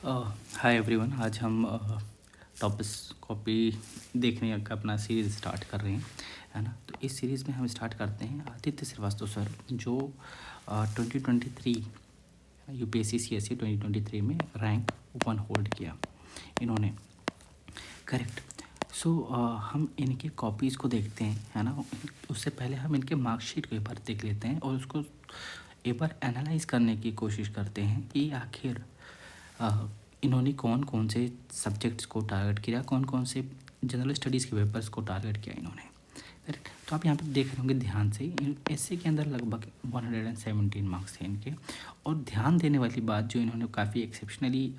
Hi everyone. आज हम topics copy देखने का अपना सीरीज़ स्टार्ट कर रहे हैं, है ना। तो इस सीरीज़ में हम स्टार्ट करते हैं आदित्य श्रीवास्तव सर, जो 2023 यूपीएससी सीएससी 2023 में रैंक 1 होल्ड किया इन्होंने। करेक्ट। सो हम इनके कॉपीज़ को देखते हैं, है ना। उससे पहले हम इनके मार्कशीट को एक बार देख लेते हैं और उसको एक बार एनालाइज करने की कोशिश करते हैं कि आखिर इन्होंने कौन कौन से सब्जेक्ट्स को टारगेट किया, कौन कौन से जनरल स्टडीज़ के पेपर्स को टारगेट किया इन्होंने। करेक्ट। तो आप यहाँ पर देख रहे होंगे ध्यान से, एसए के अंदर लगभग 117 मार्क्स थे इनके। और ध्यान देने वाली बात जो इन्होंने काफ़ी एक्सेप्शनली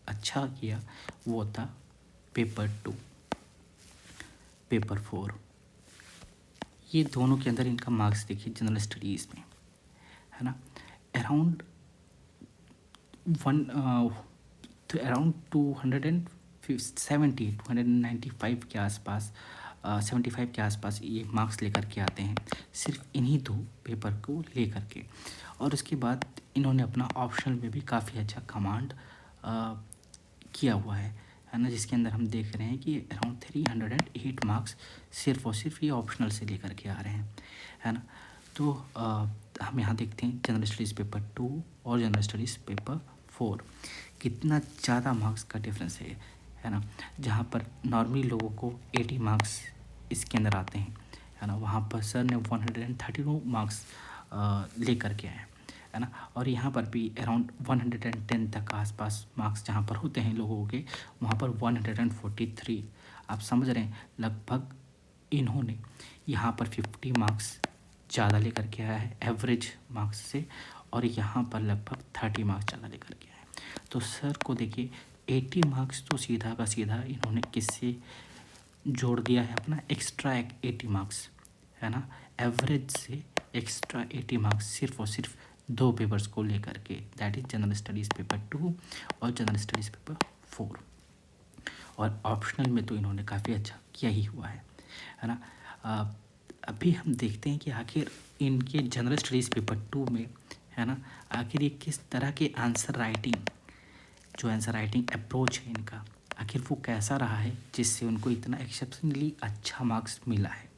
अच्छा किया वो था पेपर 2, पेपर 4। ये दोनों के अंदर इनका मार्क्स देखिए जनरल स्टडीज़ में, है ना। अराउंड अराउंड 295 के आसपास, 75 के आसपास ये मार्क्स लेकर के आते हैं सिर्फ इन्हीं दो पेपर को लेकर के। और उसके बाद इन्होंने अपना ऑप्शनल में भी काफ़ी अच्छा कमांड किया हुआ है ना, जिसके अंदर हम देख रहे हैं कि अराउंड 308 मार्क्स सिर्फ और सिर्फ ये ऑप्शनल से लेकर के आ रहे हैं, है ना। तो हम यहाँ देखते हैं जनरल स्टडीज़ पेपर 2 और जनरल स्टडीज़ पेपर 4 कितना ज़्यादा मार्क्स का डिफरेंस है ना। जहाँ पर नॉर्मली लोगों को 80 मार्क्स इसके अंदर आते हैं, है ना, वहाँ पर सर ने 132 मार्क्स लेकर के आए, है ना। और यहाँ पर भी अराउंड 110 तक आसपास मार्क्स जहाँ पर होते हैं लोगों के, वहाँ पर 143। आप समझ रहे हैं, लगभग इन्होंने यहाँ पर 50 मार्क्स ज़्यादा लेकर के आया है एवरेज मार्क्स से, और यहाँ पर लगभग 30 मार्क्स ज़्यादा लेकर के आया है। तो सर को देखिए 80 मार्क्स तो सीधा का सीधा इन्होंने किससे जोड़ दिया है, अपना एक्स्ट्रा 80 मार्क्स, है ना। एवरेज से एक्स्ट्रा 80 मार्क्स सिर्फ और सिर्फ दो पेपर्स को लेकर के, that is general studies paper 2 और जनरल स्टडीज़ पेपर 4। और ऑप्शनल में तो इन्होंने काफ़ी अच्छा किया ही हुआ है ना। अभी हम देखते हैं कि आखिर इनके जनरल स्टडीज़ पेपर 2 में, है ना, आखिर ये किस तरह के आंसर राइटिंग, जो आंसर राइटिंग अप्रोच है इनका, आखिर वो कैसा रहा है जिससे उनको इतना एक्सेप्शनली अच्छा मार्क्स मिला है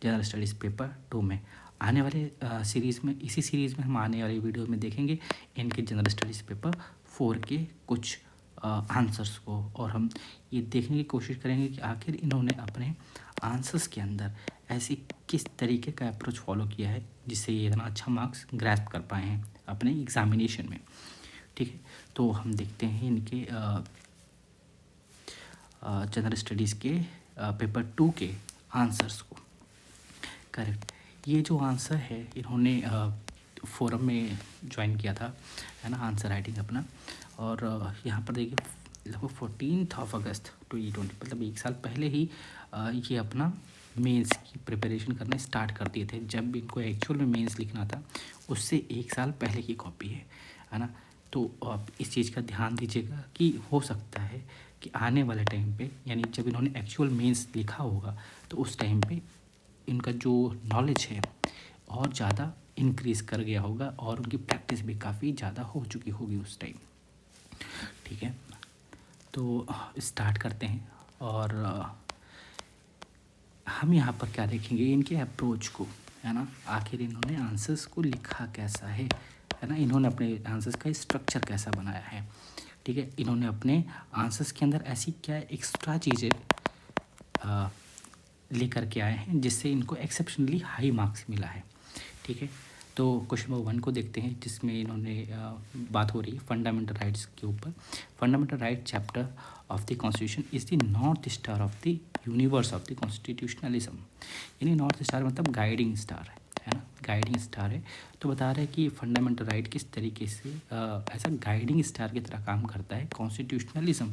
जनरल स्टडीज़ पेपर 2 में। आने वाले सीरीज़ में, इसी सीरीज़ में हम आने वाली वीडियो में देखेंगे इनके जनरल स्टडीज़ पेपर 4 के कुछ आंसर्स को, और हम ये देखने की कोशिश करेंगे कि आखिर इन्होंने अपने आंसर्स के अंदर ऐसी किस तरीके का अप्रोच फॉलो किया है जिससे ये इतना अच्छा मार्क्स ग्रैस्प कर पाए हैं अपने एग्जामिनेशन में। ठीक है, तो हम देखते हैं इनके जनरल स्टडीज़ के पेपर 2 के आंसर्स को। करेक्ट। ये जो आंसर है इन्होंने फोरम में ज्वाइन किया था, है ना, आंसर राइटिंग अपना। और यहाँ पर देखिए लगभग 14 अगस्त 2020, मतलब एक साल पहले ही ये अपना मेंस की प्रिपरेशन करना स्टार्ट कर दिए थे। जब इनको एक्चुअल में मेंस लिखना था उससे एक साल पहले की कॉपी है ना। तो आप इस चीज़ का ध्यान दीजिएगा कि हो सकता है कि आने वाले टाइम पे, यानी जब इन्होंने एक्चुअल मेंस लिखा होगा तो उस टाइम पे इनका जो नॉलेज है और ज़्यादा इंक्रीज़ कर गया होगा और उनकी प्रैक्टिस भी काफ़ी ज़्यादा हो चुकी होगी उस टाइम। ठीक है, तो स्टार्ट करते हैं। और हम यहाँ पर क्या देखेंगे, इनके अप्रोच को, है ना। आखिर इन्होंने आंसर्स को लिखा कैसा है ना, इन्होंने अपने आंसर्स का स्ट्रक्चर कैसा बनाया है। ठीक है, इन्होंने अपने आंसर्स के अंदर ऐसी क्या एक्स्ट्रा चीज़ें लेकर के आए हैं जिससे इनको एक्सेप्शनली हाई मार्क्स मिला है। ठीक है, तो क्वेश्चन नंबर 1 को देखते हैं, जिसमें इन्होंने बात हो रही है फंडामेंटल राइट्स के ऊपर। Fundamental right chapter of the constitution is the north star of the universe of the constitutionalism. यानी नॉर्थ स्टार मतलब गाइडिंग स्टार है ना, गाइडिंग स्टार है। तो बता रहे हैं कि फंडामेंटल राइट किस तरीके से ऐसा गाइडिंग स्टार की तरह काम करता है कॉन्स्टिट्यूशनलिज्म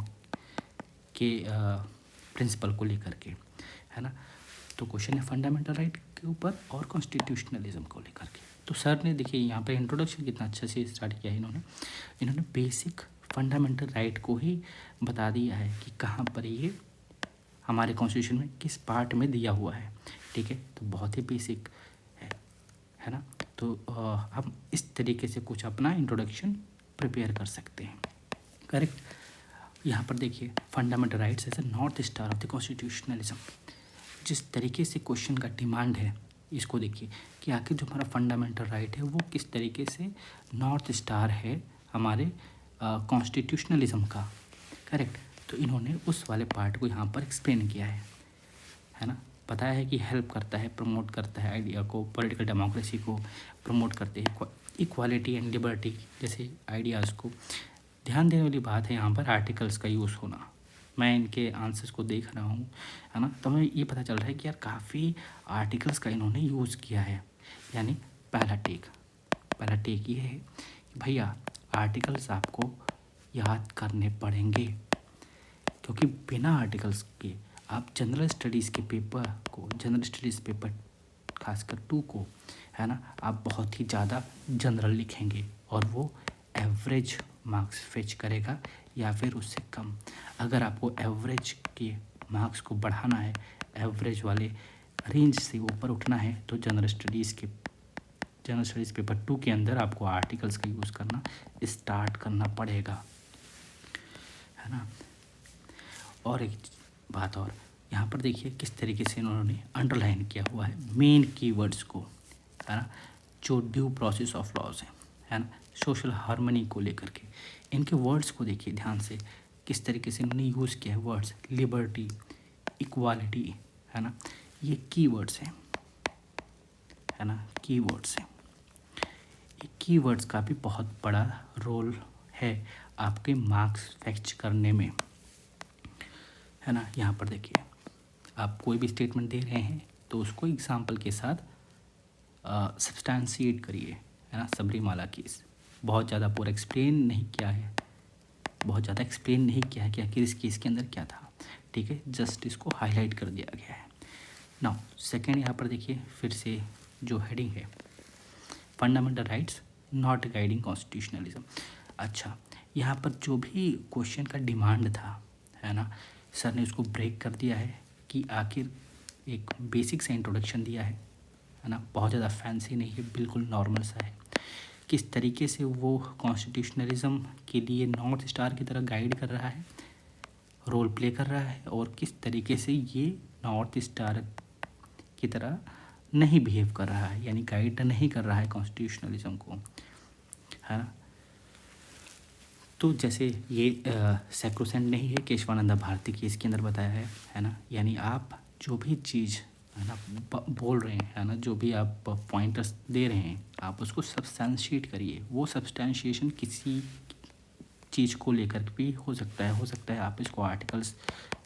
के प्रिंसिपल को लेकर के, है ना। तो क्वेश्चन है फंडामेंटल राइट के ऊपर और कॉन्स्टिट्यूशनलिज्म को लेकर के। तो सर ने देखिए यहाँ पर इंट्रोडक्शन कितना अच्छे से स्टार्ट किया है इन्होंने बेसिक फंडामेंटल राइट को ही बता दिया है कि कहाँ पर ये हमारे कॉन्स्टिट्यूशन में किस पार्ट में दिया हुआ है। ठीक है, तो बहुत ही बेसिक है ना। तो हम इस तरीके से कुछ अपना इंट्रोडक्शन प्रिपेयर कर सकते हैं। करेक्ट। यहाँ पर देखिए fundamental rights as a north star of the constitutionalism. जिस तरीके से क्वेश्चन का डिमांड है, इसको देखिए कि आखिर जो हमारा फंडामेंटल राइट है वो किस तरीके से नॉर्थ स्टार है हमारे कॉन्स्टिट्यूशनलिज्म का। करेक्ट। तो इन्होंने उस वाले पार्ट को यहाँ पर एक्सप्लेन किया है ना। बताया है कि हेल्प करता है, प्रमोट करता है आइडिया को, पॉलिटिकल डेमोक्रेसी को प्रमोट करते हैं, इक्वालिटी एंड लिबर्टी जैसे आइडियाज़ को। ध्यान देने वाली बात है यहाँ पर आर्टिकल्स का यूज़ होना। मैं इनके आंसर्स को देख रहा हूँ, है ना, तो हमें ये पता चल रहा है कि यार काफ़ी आर्टिकल्स का इन्होंने यूज़ किया है। यानी पहला टेक ये है कि भैया आर्टिकल्स आपको याद करने पड़ेंगे, क्योंकि बिना आर्टिकल्स के आप जनरल स्टडीज़ के पेपर को, जनरल स्टडीज़ पेपर खासकर 2 को, है ना, आप बहुत ही ज़्यादा जनरल लिखेंगे और वो एवरेज मार्क्स फेच करेगा या फिर उससे कम। अगर आपको एवरेज के मार्क्स को बढ़ाना है, एवरेज वाले रेंज से ऊपर उठना है, तो जनरल स्टडीज़ पेपर 2 के अंदर आपको आर्टिकल्स का यूज़ करना स्टार्ट करना पड़ेगा, है ना। और एक बात और, यहाँ पर देखिए किस तरीके से इन्होंने अंडरलाइन किया हुआ है मेन कीवर्ड्स को, है ना, जो ड्यू प्रोसेस ऑफ लॉज है ना, सोशल हार्मनी को लेकर के इनके वर्ड्स को देखिए ध्यान से, किस तरीके से इन्होंने यूज़ किया है वर्ड्स, लिबर्टी, इक्वालिटी, है ना, ये कीवर्ड्स हैं, है ना, कीवर्ड्स हैं। ये कीवर्ड्स का भी बहुत बड़ा रोल है आपके मार्क्स फैक्च करने में, है ना। यहाँ पर देखिए आप कोई भी स्टेटमेंट दे रहे हैं तो उसको एग्जाम्पल के साथ सब्सटेंशिएट करिए, है ना। सबरीमाला केस बहुत ज़्यादा पूरा एक्सप्लेन नहीं किया है, कि आखिर इस केस के अंदर क्या था, ठीक है, जस्ट इसको हाईलाइट कर दिया गया है। नाउ सेकेंड, यहाँ पर देखिए फिर से जो हेडिंग है fundamental rights not guiding constitutionalism. अच्छा, यहाँ पर जो भी क्वेश्चन का डिमांड था, है ना, सर ने उसको ब्रेक कर दिया है कि आखिर एक बेसिक सा इंट्रोडक्शन दिया है ना, बहुत ज़्यादा फैंसी नहीं है, बिल्कुल नॉर्मल सा है। किस तरीके से वो कॉन्स्टिट्यूशनलिज्म के लिए नॉर्थ स्टार की तरह गाइड कर रहा है, रोल प्ले कर रहा है, और किस तरीके से ये नॉर्थ स्टार की तरह नहीं बिहेव कर रहा है, यानी गाइड नहीं कर रहा है कॉन्स्टिट्यूशनलिज्म को, है ना। तो जैसे ये सैक्रोसेंट नहीं है, केशवानंदा भारती केस के अंदर बताया है ना, यानी आप जो भी चीज़, है ना, बोल रहे हैं, है ना, जो भी आप पॉइंटर्स दे रहे हैं, आप उसको सब्सटेंशिएट करिए। वो सब्सटेंशिएशन किसी चीज़ को लेकर भी हो सकता है आप इसको आर्टिकल्स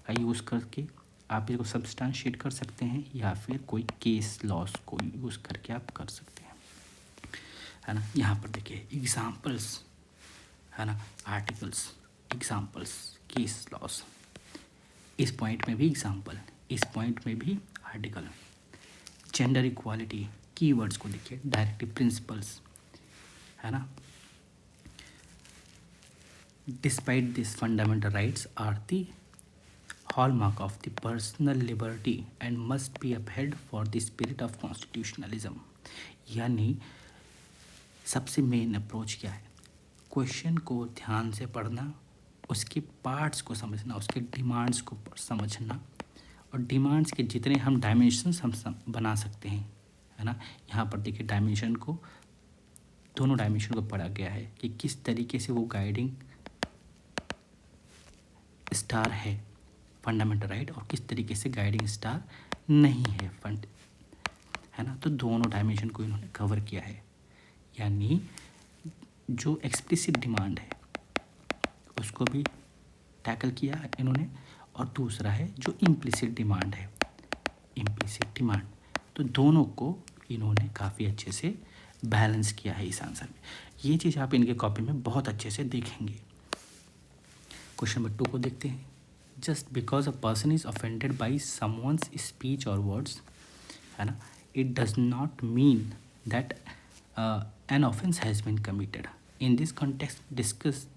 का यूज़ करके आप इसको सब्सटेंशिएट कर सकते हैं, या फिर कोई केस लॉस को यूज़ करके आप कर सकते हैं, है ना। यहाँ पर देखिए एग्जाम्पल्स, है ना, आर्टिकल्स, एग्जाम्पल्स, केस लॉस, इस पॉइंट में भी एग्जाम्पल, इस पॉइंट में भी आर्टिकल। जेंडर इक्वालिटी, कीवर्ड्स को देखिए, डायरेक्टिव प्रिंसिपल्स, है ना। Despite this fundamental rights are the hallmark of the personal liberty and must be upheld for the spirit of constitutionalism। यानी सबसे मेन अप्रोच क्या है, क्वेश्चन को ध्यान से पढ़ना, उसके पार्ट्स को समझना, उसके डिमांड्स को समझना, और डिमांड्स के जितने हम डायमेंशंस हम बना सकते हैं, है ना। यहाँ पर देखिए डायमेंशन को, दोनों डायमेंशन को पढ़ा गया है कि किस तरीके से वो गाइडिंग स्टार है फंडामेंटल राइट, और किस तरीके से गाइडिंग स्टार नहीं है फंड, है ना। तो दोनों डायमेंशन को इन्होंने कवर किया है, यानी जो एक्सप्लिसिट डिमांड है उसको भी टैकल किया है इन्होंने, और दूसरा है जो इम्प्लिसिट डिमांड है, इम्प्लिसिट डिमांड, तो दोनों को इन्होंने काफ़ी अच्छे से बैलेंस किया है इस आंसर में। ये चीज़ आप इनके कॉपी में बहुत अच्छे से देखेंगे। क्वेश्चन नंबर 2 को देखते हैं। Just because a person is offended by someone's speech और वर्ड्स, है ना, it does not mean that an offense has been committed. In this context, discuss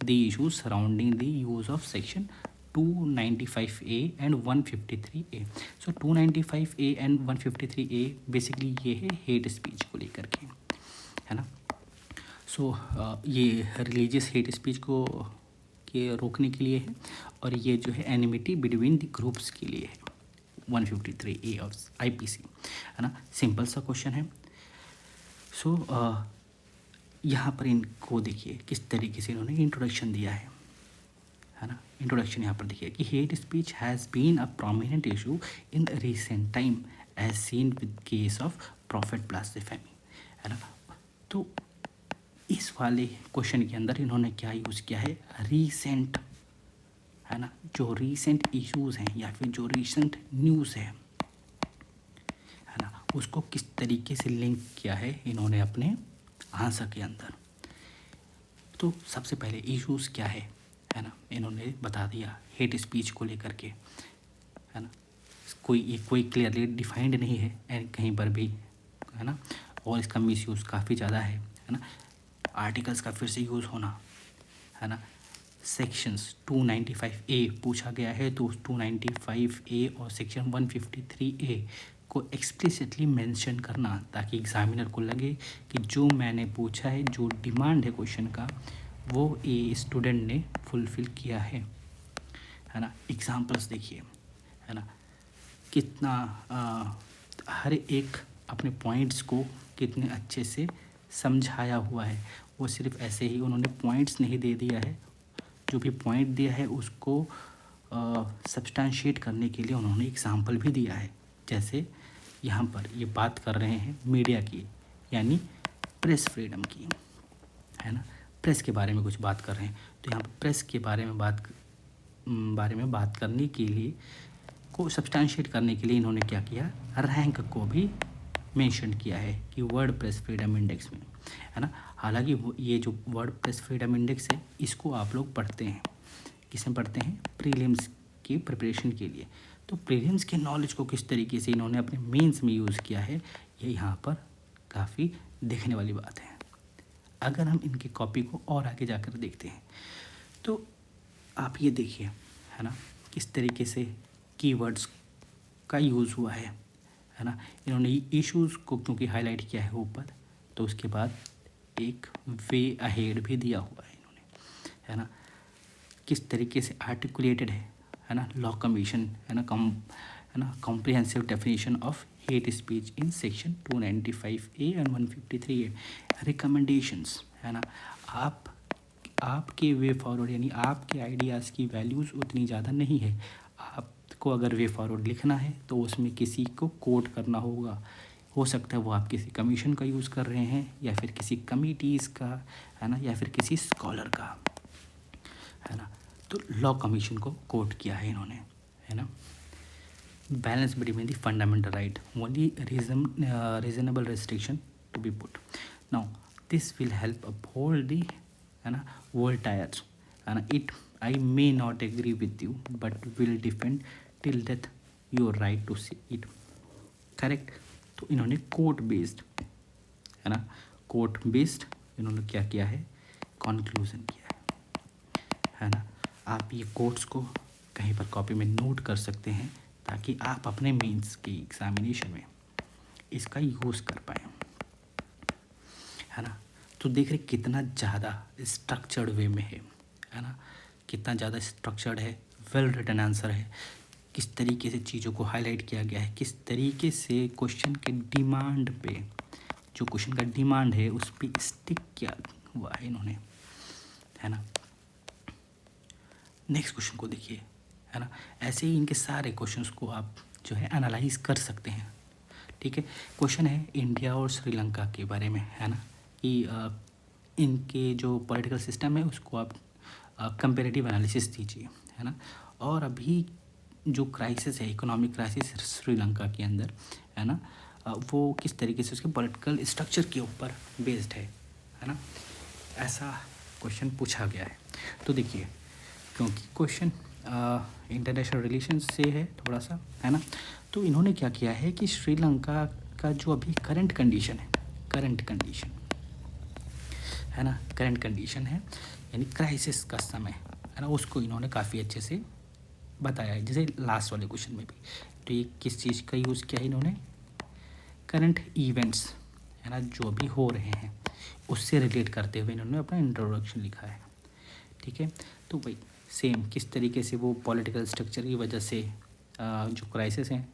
the issues surrounding the use of section 295A and 153A. So 295A and 153A basically ये है hate speech को लेकर के, है ना। सो ये religious hate speech को के रोकने के लिए है, और ये जो है एनिमिटी बिटवीन द ग्रुप्स के लिए है, 153A ऑफ IPC, है ना। सिंपल सा क्वेश्चन है। सो यहाँ पर इनको देखिए किस तरीके से इन्होंने इंट्रोडक्शन दिया है ना। इंट्रोडक्शन यहाँ पर देखिए कि hate speech has been a prominent issue in recent time as seen with case of prophet blasphemy, है ना। तो इस वाले क्वेश्चन के अंदर इन्होंने क्या यूज़ किया है, रीसेंट, है ना, जो रीसेंट इश्यूज़ हैं या फिर जो रीसेंट न्यूज़ है ना, उसको किस तरीके से लिंक किया है इन्होंने अपने आंसर के अंदर। तो सबसे पहले इश्यूज़ क्या है ना, इन्होंने बता दिया हेट स्पीच को लेकर के, है ना। कोई क्लियरली डिफाइंड नहीं है एंड कहीं पर भी, है ना, और इसका मिसयूज़ काफ़ी ज़्यादा है ना। आर्टिकल्स का फिर से यूज़ होना, है ना। सेक्शंस 295A पूछा गया है, तो 295A और सेक्शन 153A को एक्सप्लिसिटली मेंशन करना, ताकि एग्जामिनर को लगे कि जो मैंने पूछा है, जो डिमांड है क्वेश्चन का, वो ए स्टूडेंट ने फुलफ़िल किया है ना। एग्जांपल्स देखिए, है ना, कितना हर एक अपने पॉइंट्स को कितने अच्छे से समझाया हुआ है। वो सिर्फ ऐसे ही उन्होंने पॉइंट्स नहीं दे दिया है, जो भी पॉइंट दिया है उसको सब्सटेंशिएट करने के लिए उन्होंने एग्जांपल भी दिया है। जैसे यहाँ पर ये बात कर रहे हैं मीडिया की, यानी प्रेस फ्रीडम की, है ना, प्रेस के बारे में कुछ बात कर रहे हैं। तो यहाँ पर प्रेस के बारे में बात करने के लिए, को सब्सटेंशिएट करने के लिए इन्होंने क्या किया, रैंक को भी मेंशन किया है कि वर्ल्ड प्रेस फ्रीडम इंडेक्स में, है ना। हालांकि ये जो वर्ल्ड प्रेस फ्रीडम इंडेक्स है, इसको आप लोग पढ़ते हैं, किसमें पढ़ते हैं, प्रीलिम्स की प्रिपरेशन के लिए। तो प्रीलिम्स के नॉलेज को किस तरीके से इन्होंने अपने मेंस में यूज़ किया है, ये यहाँ पर काफ़ी देखने वाली बात है। अगर हम इनकी कॉपी को और आगे जाकर देखते हैं, तो आप ये देखिए, है ना, किस तरीके से कीवर्ड्स का यूज़ हुआ है ना। इन्होंने इश्यूज़ को क्योंकि हाईलाइट किया है ऊपर, तो उसके बाद एक वे अहेड भी दिया हुआ है इन्होंने, है ना। किस तरीके से आर्टिकुलेटेड है ना, लॉ कमीशन, है ना, comprehensive definition of hate speech in section 295A and 153A, recommendations, है ना। आपके वे फॉरवर्ड, यानी आपके आइडियाज़ की वैल्यूज़ उतनी ज़्यादा नहीं है। आपको अगर वे फॉरवर्ड लिखना है तो उसमें किसी को कोट करना होगा। हो सकता है वो आप किसी कमीशन का यूज़ कर रहे हैं, या फिर किसी कमिटीज़ का, है ना, या फिर किसी स्कॉलर का, है ना। तो लॉ कमीशन को कोट किया है इन्होंने, है ना। Balance between the fundamental right, only reasonable restriction to be put. Now this will help uphold the, है ना, वर्ल्ड टायर्स, है ना। It I may not agree with you but will defend till death your right to see it, correct. तो इन्होंने court based, है ना, court based इन्होंने क्या किया है, कॉन्क्लूज़न किया है ना। आप ये कोट्स को कहीं पर कॉपी में नोट कर सकते हैं, ताकि आप अपने मेंस की एग्जामिनेशन में इसका यूज़ कर पाएँ, है ना। तो देख रहे कितना ज़्यादा स्ट्रक्चर्ड वे में है ना, कितना ज़्यादा स्ट्रक्चर्ड है, वेल रिटन आंसर है, किस तरीके से चीज़ों को हाईलाइट किया गया है, किस तरीके से क्वेश्चन के डिमांड पे, जो क्वेश्चन का डिमांड है उस पर स्टिक किया हुआ है इन्होंने, है ना। नेक्स्ट क्वेश्चन को देखिए, है ना। ऐसे ही इनके सारे क्वेश्चंस को आप जो है एनालाइज कर सकते हैं, ठीक है। क्वेश्चन है इंडिया और श्रीलंका के बारे में, है ना, कि इनके जो पॉलिटिकल सिस्टम है उसको आप कंपेरेटिव एनालिसिस दीजिए, है ना। और अभी जो क्राइसिस है, इकोनॉमिक क्राइसिस श्रीलंका के अंदर, है ना, वो किस तरीके से उसके पॉलिटिकल स्ट्रक्चर के ऊपर बेस्ड है ना। ऐसा क्वेश्चन पूछा गया है। तो देखिए, क्योंकि क्वेश्चन इंटरनेशनल रिलेशंस से है थोड़ा सा, है ना, तो इन्होंने क्या किया है कि श्रीलंका का जो अभी करंट कंडीशन है, है ना, करंट कंडीशन है, यानी क्राइसिस का समय, है ना, उसको इन्होंने काफ़ी अच्छे से बताया है, जैसे लास्ट वाले क्वेश्चन में भी। तो ये किस चीज़ का यूज़ किया है इन्होंने, करंट इवेंट्स, है ना, जो भी हो रहे हैं उससे रिलेट करते हुए इन्होंने अपना इंट्रोडक्शन लिखा है, ठीक है। तो वही सेम किस तरीके से वो पॉलिटिकल स्ट्रक्चर की वजह से जो क्राइसिस हैं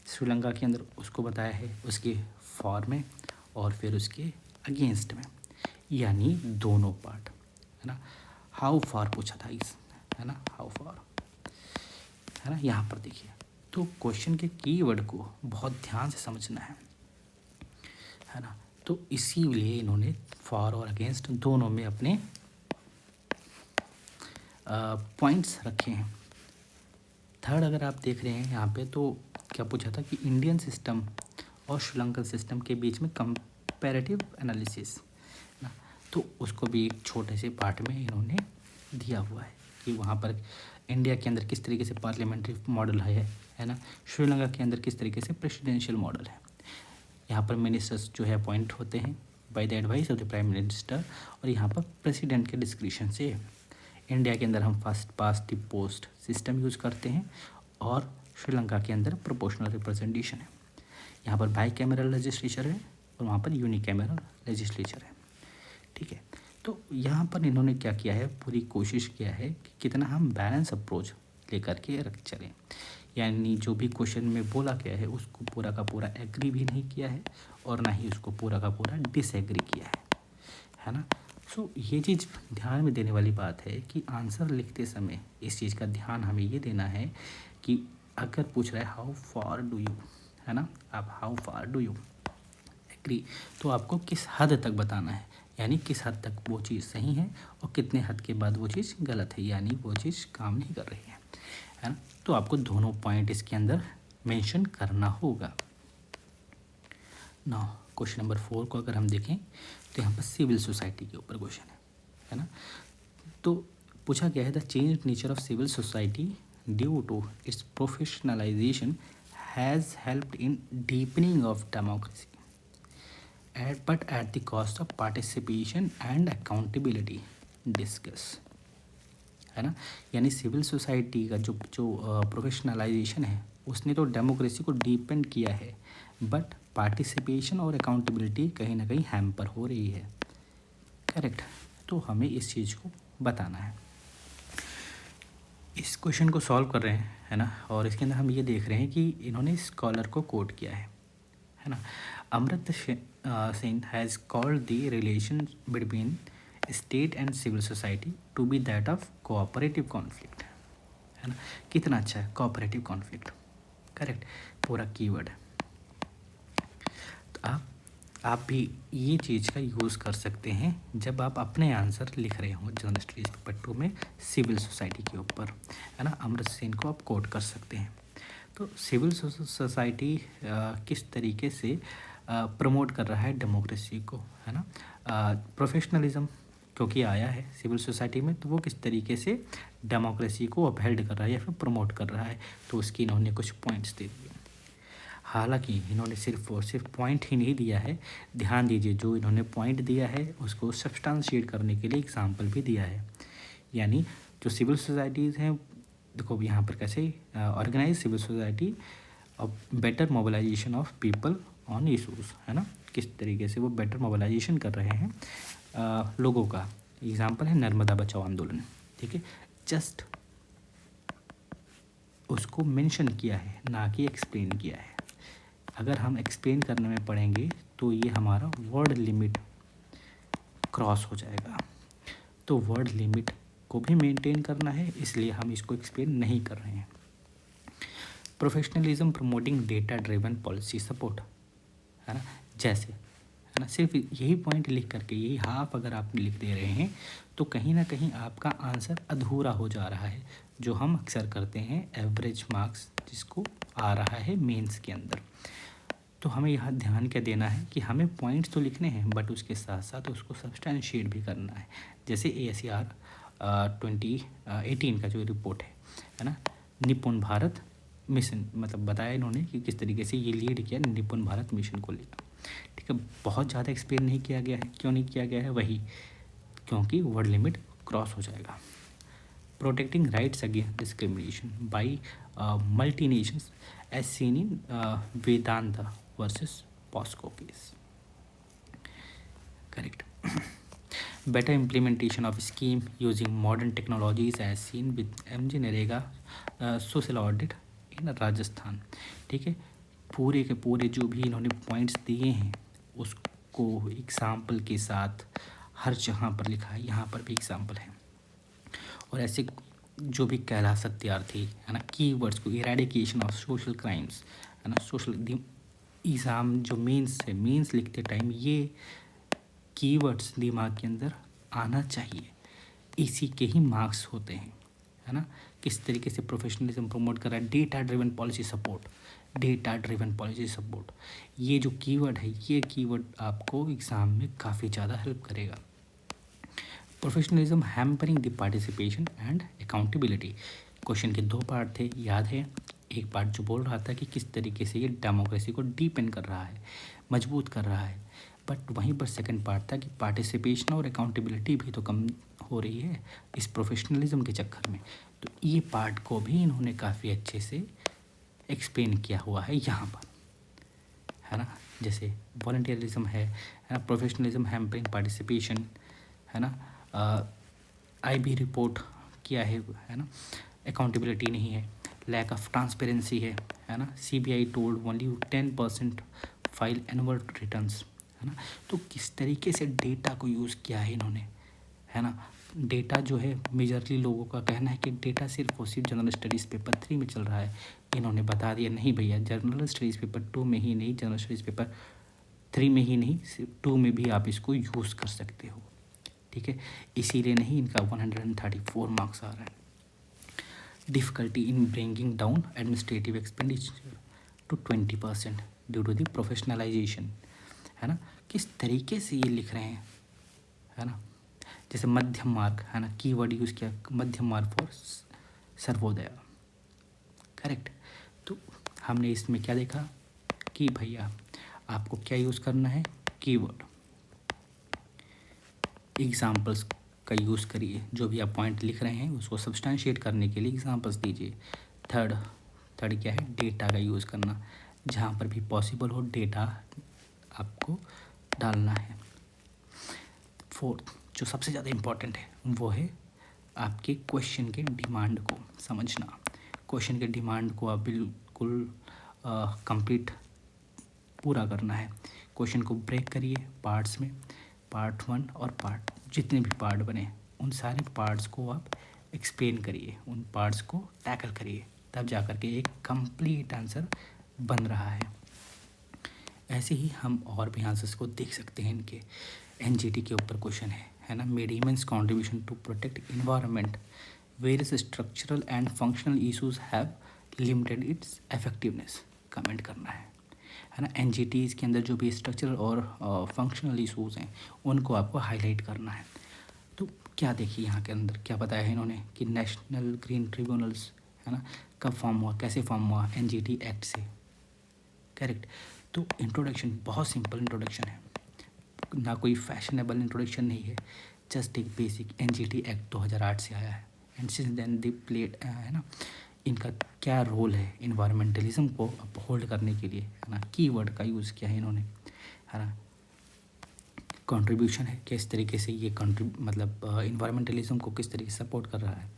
श्रीलंका के अंदर उसको बताया है, उसके फॉर में और फिर उसके अगेंस्ट में, यानी दोनों पार्ट, है ना। हाउ फार पूछा था इस, है ना, हाउ फार, है ना। यहाँ पर देखिए, तो क्वेश्चन के कीवर्ड को बहुत ध्यान से समझना है ना। तो इसीलिए इन्होंने फॉर और अगेंस्ट दोनों में अपने पॉइंट्स रखे हैं। थर्ड अगर आप देख रहे हैं यहाँ पे, तो क्या पूछा था कि इंडियन सिस्टम और श्रीलंकन सिस्टम के बीच में कंपैरेटिव एनालिसिस ना, तो उसको भी एक छोटे से पार्ट में इन्होंने दिया हुआ है कि वहाँ पर इंडिया के अंदर किस तरीके से पार्लियामेंट्री मॉडल है ना, श्रीलंका के अंदर किस तरीके से प्रेसिडेंशियल मॉडल है। यहाँ पर मिनिस्टर्स जो है अपॉइंट होते हैं by the advice of the prime minister, और यहाँ पर प्रेसिडेंट के डिस्क्रिप्शन से। इंडिया के अंदर हम first past the post system use करते हैं और श्रीलंका के अंदर प्रोपोर्शनल रिप्रेजेंटेशन है। यहाँ पर बाई कैमरल लेजिस्लेचर है और वहाँ पर यूनिकैमरल लेजिस्लेचर है, ठीक है। तो यहाँ पर इन्होंने क्या किया है, पूरी कोशिश किया है कि कितना हम बैलेंस अप्रोच लेकर के रख चलें, यानी जो भी क्वेश्चन में बोला गया है उसको पूरा का पूरा एग्री भी नहीं किया है और ना ही उसको पूरा का पूरा डिसएग्री किया है ना। सो ये चीज़ ध्यान में देने वाली बात है कि आंसर लिखते समय इस चीज़ का ध्यान हमें ये देना है कि अगर पूछ रहा है हाउ फार डू यू, है ना, आप how far do you agree, तो आपको किस हद तक बताना है, यानी किस हद तक वो चीज़ सही है और कितने हद के बाद वो चीज़ गलत है, यानी वो चीज़ काम नहीं कर रही है ना। तो आपको दोनों पॉइंट इसके अंदर मेंशन करना होगा। ना क्वेश्चन नंबर 4 को अगर हम देखें तो यहाँ पर सिविल सोसाइटी के ऊपर क्वेश्चन है ना। तो पूछा गया है the change nature of civil society due to its professionalisation has helped in deepening of democracy but at the cost of participation and accountability discuss, है ना। यानी सिविल सोसाइटी का जो प्रोफेशनलाइजेशन है उसने तो डेमोक्रेसी को डीपेंड किया है, बट पार्टिसिपेशन और अकाउंटेबिलिटी कहीं ना कहीं हैम्पर हो रही है, करेक्ट। तो हमें इस चीज़ को बताना है। इस क्वेश्चन को सॉल्व कर रहे हैं, है ना, और इसके अंदर हम ये देख रहे हैं कि इन्होंने स्कॉलर को कोट किया है ना। Amartya Sen has called the relation between state and civil society to be that of cooperative conflict, है ना। कितना अच्छा है कोऑपरेटिव कॉन्फ्लिक्ट, करेक्ट, पूरा कीवर्ड है। तो आप भी ये चीज़ का यूज़ कर सकते हैं जब आप अपने आंसर लिख रहे हो जनरल स्टडीज़ पेपर 2 में सिविल सोसाइटी के ऊपर, है ना। अमृत सेन को आप कोट कर सकते हैं। तो सिविल सोसाइटी किस तरीके से प्रमोट कर रहा है डेमोक्रेसी को, है ना। प्रोफेशनलिज्म क्योंकि आया है सिविल सोसाइटी में, तो वो किस तरीके से डेमोक्रेसी को अपहेल्ड कर रहा है या फिर प्रमोट कर रहा है, तो उसकी इन्होंने कुछ पॉइंट्स दे दिए। हालांकि इन्होंने सिर्फ और सिर्फ पॉइंट ही नहीं दिया है, ध्यान दीजिए, जो इन्होंने पॉइंट दिया है उसको सब्सटेंशिएट करने के लिए एग्जाम्पल भी दिया है। यानी जो सिविल सोसाइटीज़ हैं, देखो यहाँ पर कैसे ऑर्गेनाइज सिविल सोसाइटी और better mobilisation of people on issues, है ना, किस तरीके से वो बेटर मोबिलाइजेशन कर रहे हैं लोगों का। एग्जाम्पल है नर्मदा बचाओ आंदोलन, ठीक है, जस्ट उसको मेंशन किया है ना कि एक्सप्लेन किया है। अगर हम एक्सप्लेन करने में पड़ेंगे तो ये हमारा वर्ड लिमिट क्रॉस हो जाएगा, तो वर्ड लिमिट को भी मेंटेन करना है, इसलिए हम इसको एक्सप्लेन नहीं कर रहे हैं। Professionalism promoting data driven policy support, है ना, जैसे, है ना, सिर्फ यही पॉइंट लिख करके यही हाफ अगर आप लिख दे रहे हैं तो कहीं ना कहीं आपका आंसर अधूरा हो जा रहा है, जो हम अक्सर करते हैं एवरेज मार्क्स जिसको आ रहा है मेंस के अंदर। तो हमें यहाँ ध्यान क्या देना है कि हमें पॉइंट्स तो लिखने हैं बट उसके साथ साथ उसको सब्सटेंशिएट भी करना है। जैसे ASER 2018 का जो रिपोर्ट है ना, निपुण भारत मिशन, मतलब बताया इन्होंने कि किस तरीके से ये लीड किया निपुण भारत मिशन को लेकर, ठीक है। बहुत ज़्यादा एक्सप्लेन नहीं किया गया है, क्यों नहीं किया गया है, वही क्योंकि वर्ड लिमिट क्रॉस हो जाएगा। Protecting rights against discrimination by multi nations as seen in Vedanta versus Posco case, correct. Better implementation of scheme using modern technologies as seen with MG NREGA social audit in Rajasthan. ठीक है, पूरे के पूरे जो भी इन्होंने पॉइंट्स दिए हैं उसको एग्जाम्पल के साथ हर जगह पर लिखा है, यहाँ पर भी एग्जाम्पल है। और ऐसे जो भी कैलाश सत्यार्थी है ना, कीवर्ड्स को इरेडिकेशन ऑफ सोशल क्राइम्स है ना, सोशल एग्ज़ाम जो मीन्स है, मीन्स लिखते टाइम ये कीवर्ड्स दिमाग के अंदर आना चाहिए, इसी के ही मार्क्स होते हैं है ना। किस तरीके से प्रोफेशनलिज्म प्रमोट कर रहा है, data driven policy support, data driven policy support, ये जो कीवर्ड है, ये कीवर्ड आपको एग्ज़ाम में काफ़ी ज़्यादा हेल्प करेगा। Professionalism hampering the participation and accountability, question के 2 पार्ट थे, याद है। एक पार्ट जो बोल रहा था कि किस तरीके से ये डेमोक्रेसी को डीपेन कर रहा है, मजबूत कर रहा है, बट वहीं पर सेकंड पार्ट था कि पार्टिसिपेशन और अकाउंटेबिलिटी भी तो कम हो रही है इस प्रोफेशनलिज्म के चक्कर में। तो ये पार्ट को भी इन्होंने काफ़ी अच्छे से एक्सप्लेन किया हुआ है यहाँ पर, है ना। जैसे वॉलंटियरिज्म है ना, प्रोफेशनलिज्म हैम्परिंग पार्टिसिपेशन है ना, IB रिपोर्ट किया है ना, अकाउंटेबिलिटी नहीं है, लैक ऑफ ट्रांसपेरेंसी है ना, CBI told only 10% file annual returns है ना। तो किस तरीके से डेटा को यूज़ किया है इन्होंने, है ना। डेटा जो है मेजरली लोगों का कहना है कि डेटा सिर्फ और सिर्फ जनरल स्टडीज़ पेपर 3 में चल रहा है, इन्होंने बता दिया नहीं भैया, जनरल स्टडीज़ पेपर 2 में ही नहीं, जनरल स्टडीज़ पेपर 3 में ही नहीं, सिर्फ 2 में भी आप इसको यूज़ कर सकते हो। ठीक है, इसीलिए नहीं इनका 134 मार्क्स आ रहा है। Difficulty in bringing down administrative expenditure to 20% due to the professionalisation, है ना। किस तरीके से ये लिख रहे हैं, है ना। जैसे मध्यम मार्ग है ना, कीवर्ड यूज़ किया मध्यम मार्ग फॉर सर्वोदय, करेक्ट। तो हमने इसमें क्या देखा कि भैया आपको क्या यूज़ करना है, कीवर्ड, एग्जाम्पल्स का यूज़ करिए, जो भी आप पॉइंट लिख रहे हैं उसको सब्सटेंशिएट करने के लिए एग्जाम्पल्स दीजिए। थर्ड क्या है, डेटा का यूज़ करना, जहाँ पर भी पॉसिबल हो डेटा आपको डालना है। फोर्थ जो सबसे ज़्यादा इम्पॉर्टेंट है वो है आपके क्वेश्चन के डिमांड को समझना। क्वेश्चन के डिमांड को आप बिल्कुल कंप्लीट पूरा करना है। क्वेश्चन को ब्रेक करिए पार्ट्स में, पार्ट 1 और पार्ट जितने भी पार्ट बने उन सारे पार्ट्स को आप एक्सप्लेन करिए, उन पार्ट्स को टैकल करिए, तब जा कर के एक कंप्लीट आंसर बन रहा है। ऐसे ही हम और भी आंसर्स को देख सकते हैं इनके। NGT के ऊपर क्वेश्चन है ना, made immense contribution to protect environment, various structural and functional issues have limited its effectiveness, comment करना है ना। NGTs के अंदर जो भी स्ट्रक्चरल और फंक्शनल इशूज़ हैं उनको आपको हाईलाइट करना है। तो क्या देखिए यहाँ के अंदर क्या बताया है इन्होंने कि नेशनल ग्रीन ट्रिब्यूनल्स है ना, कब फॉर्म हुआ, कैसे फॉर्म हुआ, NGT एक्ट से, करेक्ट। तो इंट्रोडक्शन बहुत सिंपल इंट्रोडक्शन है, ना कोई फैशनेबल इंट्रोडक्शन नहीं है, जस्ट एक बेसिक NGT एक्ट 2008 से आया है and since then they played है ना, इनका क्या रोल है इन्वायरमेंटलिज्म को अपहोल्ड करने के लिए, है ना। कीवर्ड का यूज़ किया है इन्होंने, है ना। कंट्रीब्यूशन है, किस तरीके से ये मतलब इन्वायरमेंटलिज्म को किस तरीके से सपोर्ट कर रहा है,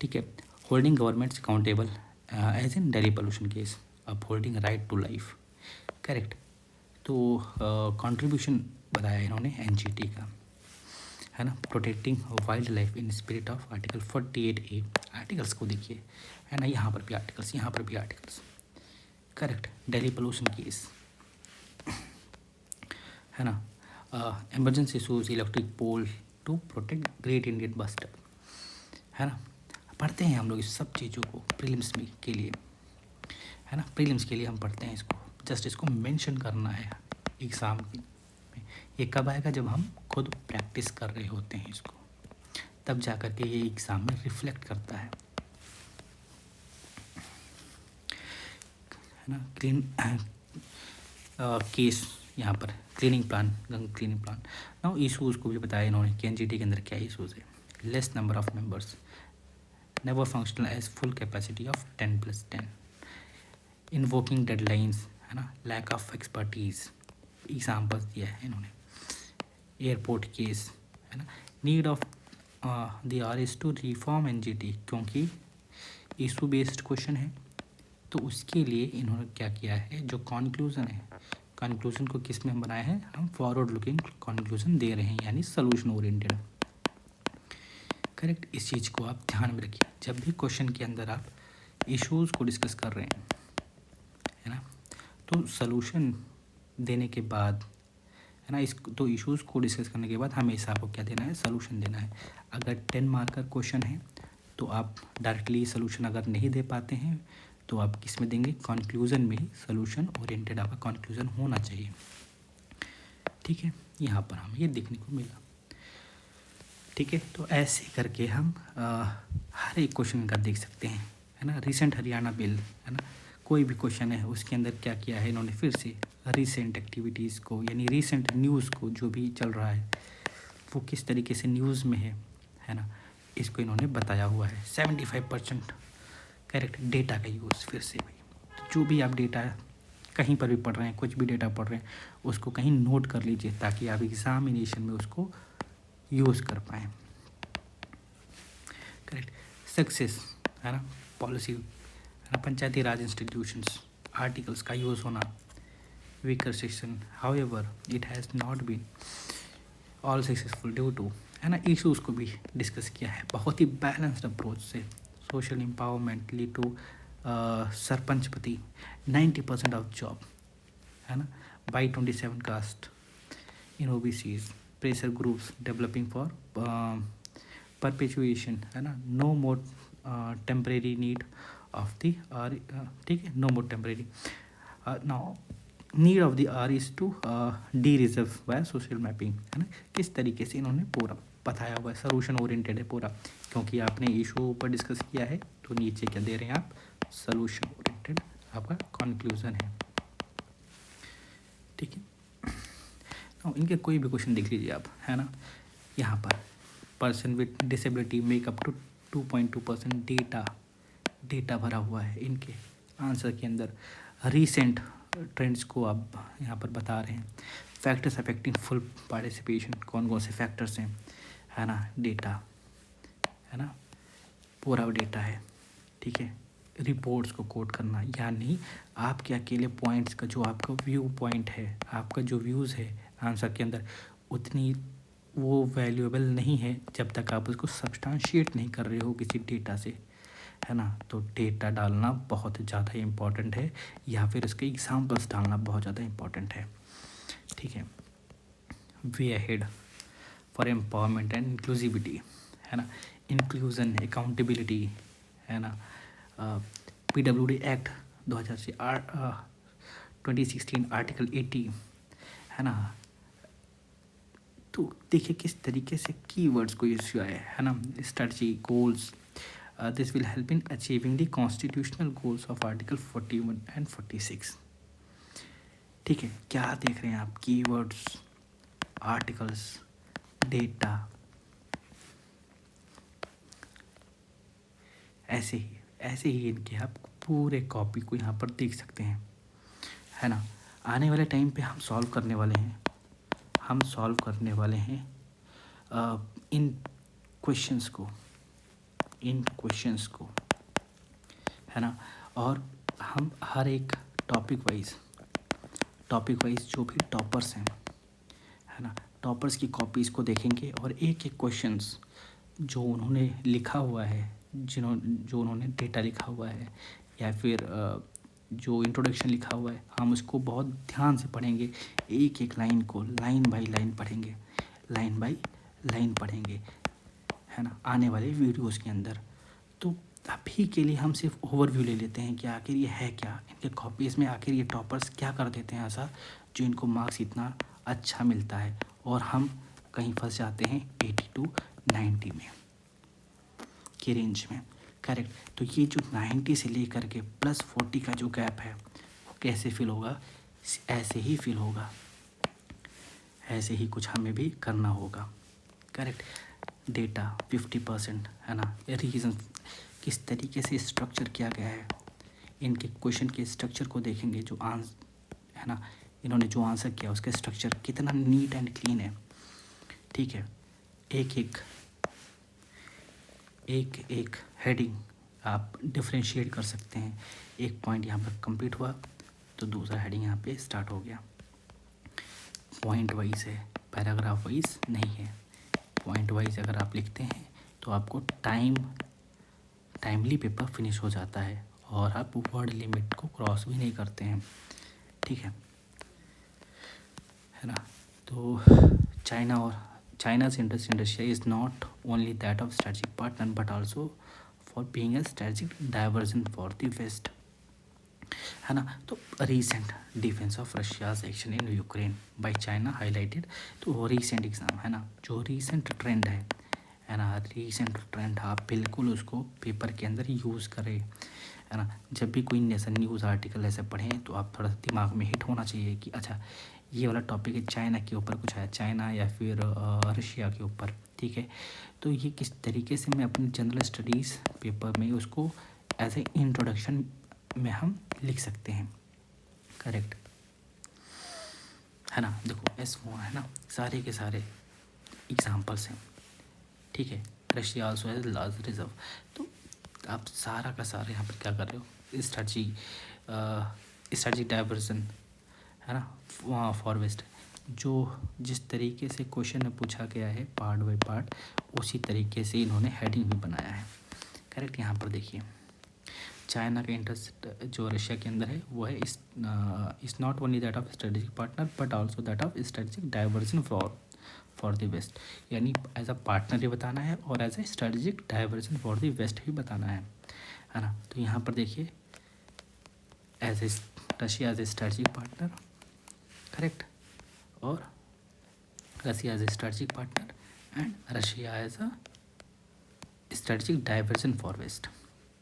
ठीक है। Holding governments accountable as in Delhi pollution case, upholding right to life, correct. तो कंट्रीब्यूशन बताया इन्होंने NGT का, है ना। Protecting wild life in spirit of article 48A, articles को देखिए, है ना, यहाँ पर भी आर्टिकल्स, यहाँ पर भी articles, correct. Delhi pollution case, है ना। Emergency issues electric pole to protect great Indian bustard, है ना। पढ़ते हैं हम लोग इस सब चीज़ों को प्रीलिम्स में के लिए, है ना, प्रीलिम्स के लिए हम पढ़ते हैं इसको, जस्ट इसको मेंशन करना है एग्ज़ाम में। ये कब आएगा, जब हम खुद प्रैक्टिस कर रहे होते हैं इसको, तब जा कर के ये एग्ज़ाम में रिफ्लेक्ट करता है ना। क्लीन केस यहाँ पर क्लीनिंग प्लान, गंग क्लीनिंग प्लान। नाउ इशूज़ को भी बताया इन्होंने कि NGT के अंदर क्या इशूज़ है। Less number of members, never functional as full capacity of 10+10, invoking deadlines, है ना, लैक ऑफ एक्सपर्टीज़, एग्जाम्पल्स दिया है इन्होंने। एयरपोर्ट केस, है ना। Need of the hour is to reform NGT, क्योंकि इशू बेस्ड क्वेश्चन है, तो उसके लिए इन्होंने क्या किया है, जो कॉन्क्लूज़न है, कॉन्क्लूज़न को किस में हम बनाए हैं, हम फॉरवर्ड लुकिंग कॉन्क्लूज़न दे रहे हैं, यानी सोल्यूशन ओरिएंटेड। करेक्ट, इस चीज़ को आप ध्यान में रखिए जब भी क्वेश्चन के अंदर आप इश्यूज़ को डिस्कस कर रहे हैं, है ना। तो सोल्यूशन देने के बाद, है ना, इस तो इश्यूज़ को डिस्कस करने के बाद हमेशा आपको क्या देना है, सोल्यूशन देना है। अगर 10 मार्क का क्वेश्चन है तो आप डायरेक्टली सोल्यूशन अगर नहीं दे पाते हैं तो आप किस में देंगे, कंक्लूज़न में ही सोल्यूशन ओरिएंटेड आपका कंक्लूज़न होना चाहिए। ठीक है, यहाँ पर हमें ये देखने को मिला। ठीक है, तो ऐसे करके हम हर एक क्वेश्चन का देख सकते हैं, है ना। रिसेंट हरियाणा बिल, है ना, कोई भी क्वेश्चन है उसके अंदर क्या किया है इन्होंने, फिर से रिसेंट एक्टिविटीज़ को, यानी रिसेंट न्यूज़ को, जो भी चल रहा है वो किस तरीके से न्यूज़ में है ना, इसको इन्होंने बताया हुआ है। 75% करेक्ट डेटा का यूज़, फिर से भाई जो भी आप डेटा कहीं पर भी पढ़ रहे हैं, कुछ भी डेटा पढ़ रहे हैं, उसको कहीं नोट कर लीजिए ताकि आप एग्जामिनेशन में उसको यूज़ कर पाएँ। करेक्ट, सक्सेस, है ना, पॉलिसी, है ना, पंचायती राज इंस्टीट्यूशंस, आर्टिकल्स का यूज़ होना, weaker section, however it has not been all successful due to, है ना, इशूज़ को भी डिस्कस किया है बहुत ही बैलेंस्ड अप्रोच से। सोशल एम्पावरमेंट लीड टू सरपंचपति, 90% ऑफ जॉब, है ना, by 27 caste in OBCs, pressure groups developing for perpetuation, है ना, no more temporary need of the R, ठीक है, no more temporary, now need of the hour is to de reserve by social mapping, है ना। किस तरीके से इन्होंने पूरा बताया हुआ है, सोल्यूशन ओरिएंटेड है पूरा, क्योंकि आपने इशू पर डिस्कस किया है तो नीचे क्या दे रहे हैं आप, सोल्यूशन ओरिएंटेड आपका कंक्लूजन है। ठीक है, तो इनके कोई भी क्वेश्चन देख लीजिए आप, है ना। यहाँ पर person with disability make up to 2.2% data भरा हुआ है इनके आंसर के अंदर। रीसेंट ट्रेंड्स को आप यहाँ पर बता रहे हैं। फैक्टर्स अफेक्टिंग फुल पार्टिसिपेशन, कौन कौन से फैक्टर्स हैं, है ना, डेटा, है ना, पूरा डेटा है। ठीक है, रिपोर्ट्स को कोट करना, यानी आपके अकेले पॉइंट्स का जो आपका व्यू पॉइंट है, आपका जो व्यूज़ है आंसर के अंदर, उतनी वो वैल्यूएबल नहीं है जब तक आप उसको सब्सटेंशिएट नहीं कर रहे हो किसी डेटा से, है ना। तो डेटा डालना बहुत ज़्यादा इम्पॉर्टेंट है, या फिर उसके एग्जांपल्स डालना बहुत ज़्यादा इम्पॉर्टेंट है। ठीक है, way ahead for empowerment and inclusivity, है ना, इंक्लूजन, अकाउंटेबिलिटी, है ना, PWD एक्ट 2016 आर्टिकल 80, है ना। तो देखिए किस तरीके से कीवर्ड्स को यूज़ किया है ना, strategy, goals, this will help in achieving the constitutional goals of article 41 and 46। ठीक है, क्या देख रहे हैं आप, कीवर्ड्स, आर्टिकल्स, डेटा, ऐसे ही इनके आप पूरे कॉपी को यहाँ पर देख सकते हैं, है ना। आने वाले टाइम पे हम सॉल्व करने वाले हैं, इन क्वेश्चंस को, है ना। और हम हर एक टॉपिक वाइज जो भी टॉपर्स हैं, है ना, टॉपर्स की कॉपीज़ को देखेंगे और एक एक क्वेश्चंस जो उन्होंने लिखा हुआ है, जो उन्होंने डेटा लिखा हुआ है, या फिर जो इंट्रोडक्शन लिखा हुआ है, हम उसको बहुत ध्यान से पढ़ेंगे। एक एक लाइन को लाइन बाय लाइन पढ़ेंगे, है ना, आने वाले वीडियोस के अंदर। तो अभी के लिए हम सिर्फ ओवरव्यू ले लेते हैं कि आखिर ये है क्या, इनके कॉपीज़ में आखिर ये टॉपर्स क्या कर देते हैं ऐसा जो इनको मार्क्स इतना अच्छा मिलता है, और हम कहीं फंस जाते हैं 80 to 90 में की रेंज में। करेक्ट, तो ये जो 90 से लेकर के +40 का जो गैप है वो कैसे फिल होगा, ऐसे ही फिल होगा, ऐसे ही कुछ हमें भी करना होगा। करेक्ट, डेटा 50%, है ना, रीजन किस तरीके से स्ट्रक्चर किया गया है, इनके क्वेश्चन के स्ट्रक्चर को देखेंगे, जो है ना, इन्होंने जो आंसर किया उसका स्ट्रक्चर कितना नीट एंड क्लीन है। ठीक है, एक एक हेडिंग आप डिफ्रेंशिएट कर सकते हैं। एक पॉइंट यहाँ पर कंप्लीट हुआ तो दूसरा हेडिंग यहाँ पे स्टार्ट हो गया। पॉइंट वाइज है, पैराग्राफ वाइज नहीं है। पॉइंट वाइज अगर आप लिखते हैं तो आपको टाइमली पेपर फिनिश हो जाता है और आप वर्ड लिमिट को क्रॉस भी नहीं करते हैं, ठीक है ना। तो चाइना's interest in Russia is not only that of strategic partner but also for being a strategic diversion for the West, है ना। तो recent defence of Russia's action in Ukraine by China highlighted, तो वो रीसेंट एग्ज़ाम है ना, जो recent trend है ना, रीसेंट ट्रेंड आप बिल्कुल उसको पेपर के अंदर यूज़ करें, है ना। जब भी कोई नेशन न्यूज़ आर्टिकल ऐसे पढ़ें तो आप थोड़ा दिमाग में हिट होना चाहिए कि अच्छा ये वाला टॉपिक है, चाइना के ऊपर कुछ है, चाइना या फिर रशिया के ऊपर, ठीक है। तो ये किस तरीके से मैं अपनी जनरल स्टडीज़ पेपर में उसको एज ए इंट्रोडक्शन में हम लिख सकते हैं, करेक्ट है ना। देखो S4 है ना, सारे के सारे एग्जाम्पल्स हैं, ठीक है। Russia also has large reserve, तो आप सारा का सारा यहाँ पर क्या कर रहे हो, स्ट्रेटजी डाइवर्जन है ना फॉर वेस्ट, जो जिस तरीके से क्वेश्चन में पूछा गया है पार्ट बाय पार्ट उसी तरीके से इन्होंने हेडिंग भी बनाया है, करेक्ट। यहाँ पर देखिए चाइना का इंटरेस्ट जो रशिया के अंदर है वो है इस not only that of strategic partner but also that of strategic diversion for the west, यानी एज अ पार्टनर भी बताना है और as a strategic diversion for the west भी बताना है ना। तो यहाँ पर देखिए as a Russia as a strategic partner, correct, और Russia as a strategic partner and Russia as a strategic diversion for west,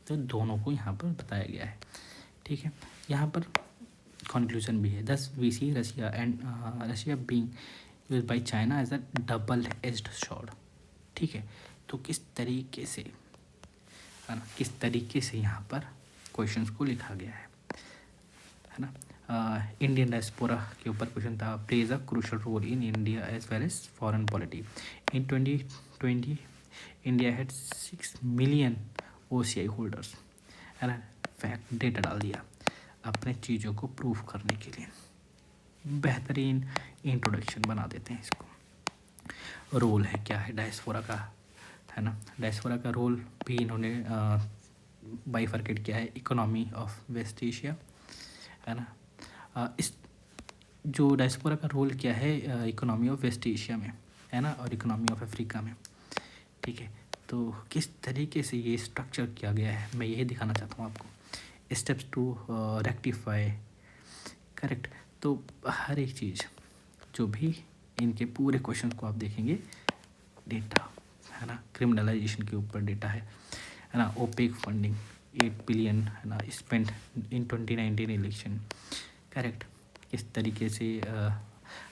तो दोनों को यहाँ पर बताया गया है, ठीक है। यहाँ पर कंक्लूजन भी है, thus we see Russia being used by China as a double edged sword, ठीक है। तो किस तरीके से है ना, किस तरीके से यहाँ पर क्वेश्चंस को लिखा गया है ना। इंडियन डायस्पोरा के ऊपर क्वेश्चन था, plays a crucial role in India as well as foreign polity. In 2020 India had 6 million OCI holders, है ना। फैक्ट डेटा डाल दिया अपने चीज़ों को प्रूफ करने के लिए, बेहतरीन इंट्रोडक्शन बना देते हैं इसको। रोल है क्या है डायस्पोरा का, है ना। डायस्पोरा का रोल भी इन्होंने बाइफर्केट किया है, इकोनॉमी ऑफ वेस्ट एशिया, है ना। इस जो डायस्पोरा का रोल क्या है इकोनॉमी ऑफ वेस्ट एशिया में, है ना, और इकोनॉमी ऑफ अफ्रीका में, ठीक है। तो किस तरीके से ये स्ट्रक्चर किया गया है मैं यही दिखाना चाहता हूँ आपको। Steps to rectify, correct. तो हर एक चीज़ जो भी इनके पूरे क्वेश्चन को आप देखेंगे, डेटा है ना, क्रिमिनलाइजेशन के ऊपर डेटा है ना, ओपेक फंडिंग 8 बिलियन है ना स्पेंट इन 2019 इलेक्शन, करेक्ट। किस तरीके से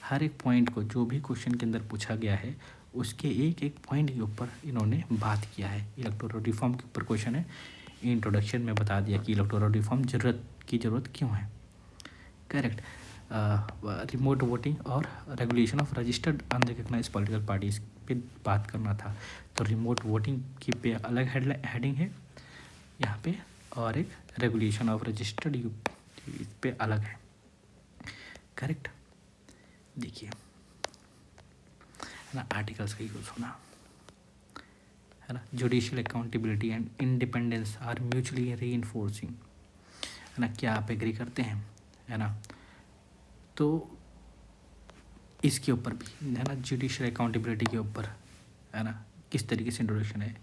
हर एक पॉइंट को जो भी क्वेश्चन के अंदर पूछा गया है उसके एक एक पॉइंट के ऊपर इन्होंने बात किया है। इलेक्टोरल रिफॉर्म के ऊपर क्वेश्चन है, इंट्रोडक्शन में बता दिया कि इलेक्टोरल रिफॉर्म ज़रूरत क्यों है, करेक्ट। रिमोट वोटिंग और regulation of registered unrecognised political parties पे बात करना था, तो रिमोट वोटिंग की पे अलग हेडिंग है यहाँ पे, और एक रेगुलेशन ऑफ रजिस्टर्ड पे अलग है, करेक्ट। देखिए है ना, आर्टिकल्स का यूज़ होना, है ना, judicial accountability and independence are mutually reinforcing, है ना, क्या आप एग्री करते हैं, है ना। तो इसके ऊपर भी है ना, जुडिशियल अकाउंटेबिलिटी के ऊपर है ना, किस तरीके से इंट्रोडक्शन है,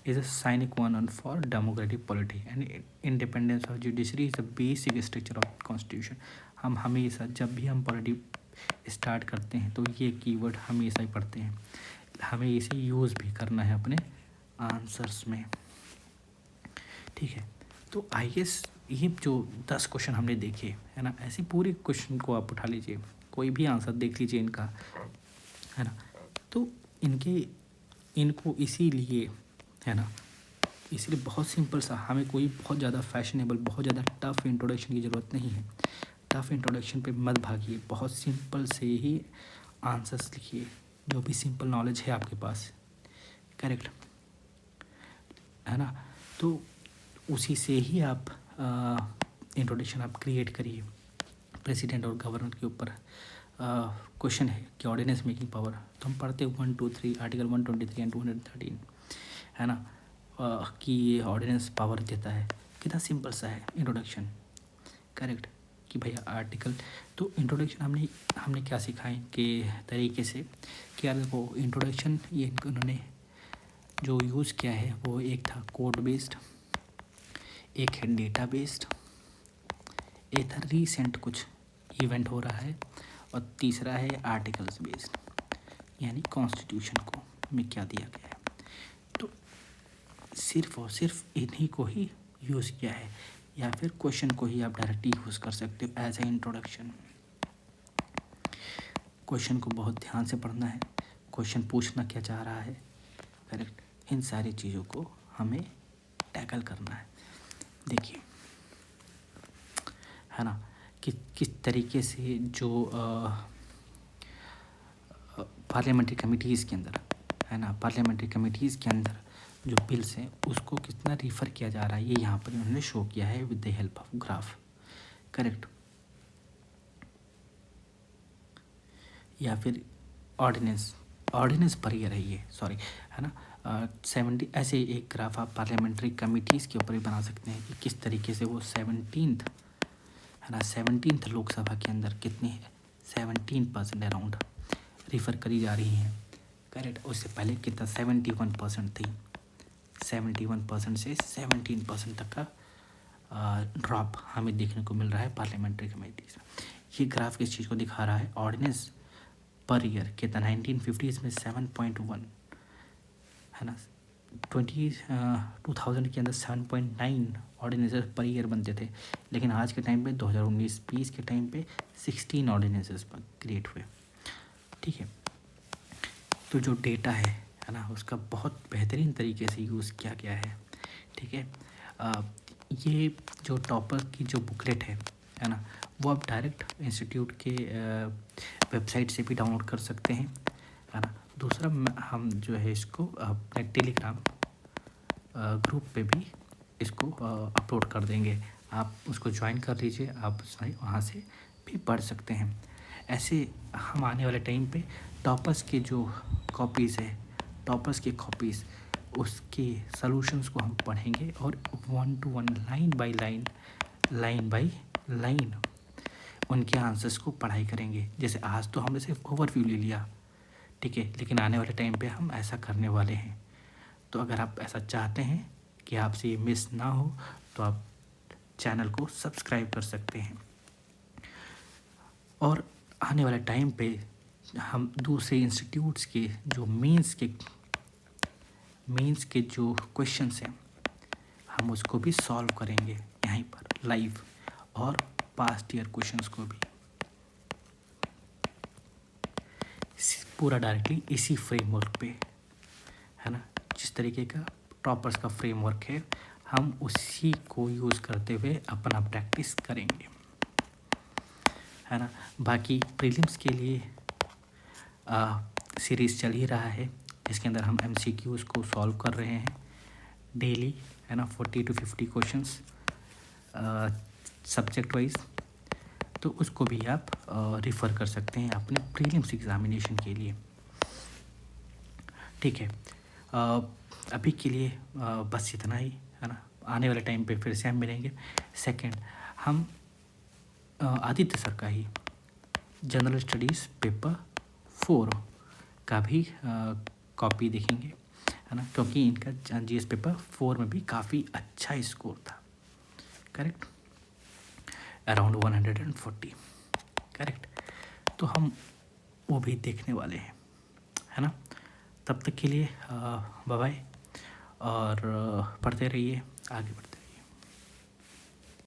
is a sine qua non for democratic polity and independence of judiciary is a basic structure of constitution. हम हमेशा जब भी हम पॉलिटी स्टार्ट करते हैं तो ये कीवर्ड हमेशा ही पढ़ते हैं, हमें इसे यूज़ भी करना है अपने आंसर्स में, ठीक है। तो IAS ये जो 10 क्वेश्चन हमने देखे है ना, ऐसे पूरे क्वेश्चन को आप उठा लीजिए, कोई भी आंसर देख लीजिए इनका, है ना। तो इनको इसीलिए है ना, इसीलिए बहुत सिंपल सा, हमें कोई बहुत ज़्यादा फैशनेबल बहुत ज़्यादा टफ इंट्रोडक्शन की ज़रूरत नहीं है। टफ इंट्रोडक्शन पे मत भागिए, बहुत सिंपल से ही आंसर्स लिखिए, जो भी सिंपल नॉलेज है आपके पास, करेक्ट है ना। तो उसी से ही आप इंट्रोडक्शन आप क्रिएट करिए। प्रेसिडेंट और गवर्नर के ऊपर क्वेश्चन है कि ऑर्डिनेंस मेकिंग पावर, तो हम पढ़ते हैं 1, 2, 3 आर्टिकल 123 एंड 213 है ना, कि ये ऑर्डिनेंस पावर देता है। कितना सिंपल सा है इंट्रोडक्शन, करेक्ट कि भैया आर्टिकल। तो इंट्रोडक्शन हमने क्या सिखाएं कि तरीके से कि यार देखो इंट्रोडक्शन ये उन्होंने जो यूज़ किया है वो एक था कोड बेस्ड, एक है डेटा बेस्ड, एक था रीसेंट कुछ इवेंट हो रहा है, और तीसरा है आर्टिकल्स बेस्ड, यानी कॉन्स्टिट्यूशन को में क्या दिया गया है। तो सिर्फ और सिर्फ इन्हीं को ही यूज़ किया है, या फिर क्वेश्चन को ही आप डायरेक्टली यूज़ कर सकते हो एज ए इंट्रोडक्शन। क्वेश्चन को बहुत ध्यान से पढ़ना है, क्वेश्चन पूछना क्या चाह रहा है, करेक्ट, इन सारी चीज़ों को हमें टैकल करना है। देखिए है ना कि किस तरीके से जो पार्लियामेंट्री कमिटीज़ के अंदर है ना, पार्लियामेंट्री कमिटीज़ के अंदर जो बिल्स हैं उसको कितना रिफ़र किया जा रहा है, ये यहाँ पर इन्होंने शो किया है with the help of graph, correct. या फिर ऑर्डिनेंस पर ही रही है, सॉरी है ना। 70 ऐसे एक ग्राफ आप पार्लियामेंट्री कमिटीज़ के ऊपर भी बना सकते हैं कि किस तरीके से वो 17th है ना, 17th लोकसभा के अंदर कितनी है, 17% अराउंड रिफ़र करी जा रही हैं, करेक्ट। उससे पहले कितना 71% थी, 71% से 17% तक का ड्रॉप हमें देखने को मिल रहा है पार्लियामेंट्री कमेटीज़ में। ये ग्राफ किस चीज़ को दिखा रहा है, ऑर्डिनेंस पर ईयर कितना 1950s में 7.1 है ना, 2000 के अंदर 7.9 ऑर्डिनेंसेस पर ईयर बनते थे, लेकिन आज के टाइम पे 2019-20 के टाइम पे 16 ऑर्डिनेंसेस क्रिएट हुए, ठीक है। तो जो डेटा है ना उसका बहुत बेहतरीन तरीके से यूज़ किया गया है, ठीक है। ये जो टॉपर की जो बुकलेट है ना, वो आप डायरेक्ट इंस्टीट्यूट के वेबसाइट से भी डाउनलोड कर सकते हैं, है ना। दूसरा हम जो है इसको अपने टेलीग्राम ग्रुप पे भी इसको अपलोड कर देंगे, आप उसको ज्वाइन कर लीजिए, आप वहाँ से भी पढ़ सकते हैं। ऐसे हम आने वाले टाइम पे टॉपर्स के जो कॉपीज़ है, टॉपर्स की कॉपीज़ उसके सॉल्यूशंस को हम पढ़ेंगे और 1 to 1 लाइन बाय लाइन उनके आंसर्स को पढ़ाई करेंगे। जैसे आज तो हमने सिर्फ ओवरव्यू ले लिया, ठीक है, लेकिन आने वाले टाइम पे हम ऐसा करने वाले हैं। तो अगर आप ऐसा चाहते हैं कि आपसे ये मिस ना हो तो आप चैनल को सब्सक्राइब कर सकते हैं। और आने वाले टाइम पे हम दूसरे इंस्टीट्यूट्स के जो मेंस के जो क्वेश्चंस हैं हम उसको भी सॉल्व करेंगे यहीं पर लाइव, और पास्ट ईयर क्वेश्चंस को भी पूरा डायरेक्टली इसी फ्रेमवर्क पे, है ना। जिस तरीके का टॉपर्स का फ्रेमवर्क है हम उसी को यूज़ करते हुए अपना प्रैक्टिस करेंगे, है ना। बाकी प्रीलिम्स के लिए सीरीज़ चल ही रहा है जिसके अंदर हम MCQs को सॉल्व कर रहे हैं डेली, है ना, 40 to 50 क्वेश्चंस सब्जेक्ट वाइज। तो उसको भी आप रिफ़र कर सकते हैं अपने प्रीलिम्स एग्ज़ामिनेशन के लिए, ठीक है। अभी के लिए बस इतना ही, है ना। आने वाले टाइम पे फिर से हम मिलेंगे। सेकंड, हम आदित्य सर का ही जनरल स्टडीज़ पेपर 4 का भी कॉपी देखेंगे, है ना, क्योंकि इनका GS पेपर 4 में भी काफ़ी अच्छा स्कोर था, करेक्ट, अराउंड 140, करेक्ट। तो हम वो भी देखने वाले हैं, है ना। तब तक के लिए बाय बाय, और पढ़ते रहिए, आगे बढ़ते